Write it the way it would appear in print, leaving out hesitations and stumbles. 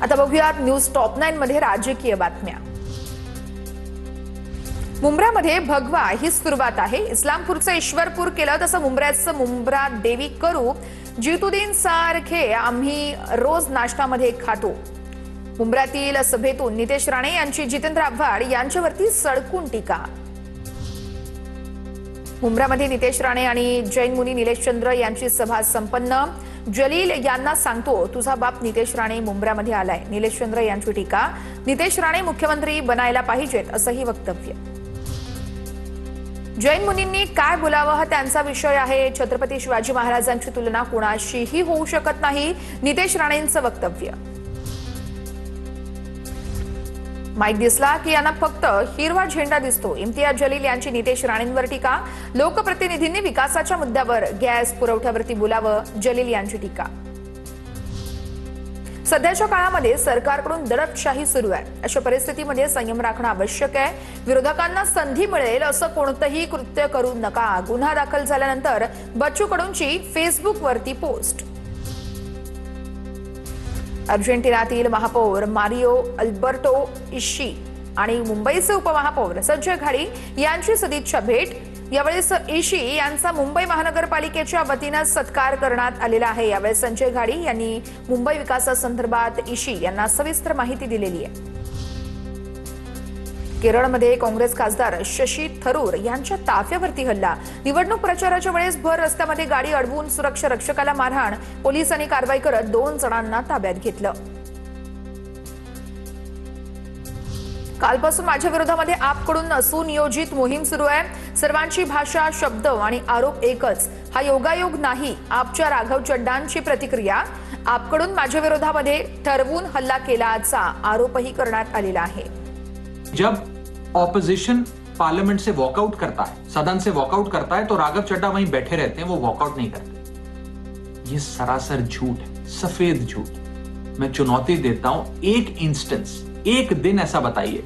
आता बघूयात news top 9 मध्ये राजकीय बातम्या। मुंब्रामध्ये भगवा ही सुरुवात आहे। इस्लामपूरचं ईश्वरपूर केलं तसं मुंब्र्याचं मुंब्रा देवी करू जितुद्दीन सारखे आम्ही रोज नाश्त्यामध्ये खातो। मुंब्र्यातील सभेतून नितेश राणे यांची जितेंद्र आव्हाड यांच्यावरती सडकून टीका। मुंब्रामध्ये नितेश राणे आणि जैन मुनी निलेश चंद्र यांची सभा संपन्न। जलील यांना सांगतो तुझा बाप नितेश राणे मुंब्र्यामध्ये आलाय। निलेश चंद्र यांची टीका। नितेश राणे मुख्यमंत्री बनायला पाहिजेत असंही वक्तव्य। जैन मुनींनी काय बोलावं हा त्यांचा विषय आहे। छत्रपती शिवाजी महाराजांची तुलना कोणाशीही होऊ शकत नाही, नितेश राणेंचं वक्तव्य। माईक दिसला की यांना फक्त हिरवा झेंडा दिसतो। इम्तियाज जलील यांची नितेश राणेंवर टीका। लोकप्रतिनिधींनी विकासाच्या मुद्द्यावर गॅस पुरवठ्यावरती बोलावं, जलील यांची टीका। सध्याच्या काळामध्ये सरकारकडून दडपशाही सुरू आहे। अशा परिस्थितीमध्ये संयम राखणं आवश्यक आहे। विरोधकांना संधी मिळेल असं कोणतंही कृत्य करू नका। गुन्हा दाखल झाल्यानंतर बच्चू कडूंची फेसबुकवरती पोस्ट। अर्जेंटिनातील महापौर मारियो अल्बर्टो इशी आणि मुंबईचे उपमहापौर संजय घाडी यांची सदिच्छा भेट। यावेळेस इशी यांचा मुंबई महानगरपालिकेच्या वतीने सत्कार करण्यात आलेला आहे। यावेळी संजय घाडी यांनी मुंबई विकासासंदर्भात इशी यांना सविस्तर माहिती दिलेली आहे। केरळमध्ये काँग्रेस खासदार शशी थरूर यांच्या ताफ्यावरती हल्ला। निवडणूक प्रचाराच्या वेळेस भर रस्त्यामध्ये गाडी अडवून सुरक्षा रक्षकाला मारहाण। पोलिसांनी कारवाई करत 2 जणांना ताब्यात घेतलं। कालपासून माझ्या विरोधामध्ये आपकडून सुनियोजित मोहीम सुरू आहे। सर्वांची भाषा, शब्द आणि आरोप एकच। हा योगायोग नाही। आपच्या राघव चड्डांची प्रतिक्रिया। आपकडून माझ्या विरोधामध्ये ठरवून हल्ला केल्याचा आरोपही करण्यात आलेला आहे। जब ऑपोजिशन पार्लियामेंट से वॉकआउट करता है, सदन से वॉकआउट करता है, तो राघव चड्डा वहीं बैठे रहते हैं, वो वॉकआउट नहीं करते। ये सरासर झूठ है, सफेद झूठ। मैं चुनौती देता हूं, एक इंस्टेंस, एक दिन ऐसा बताइए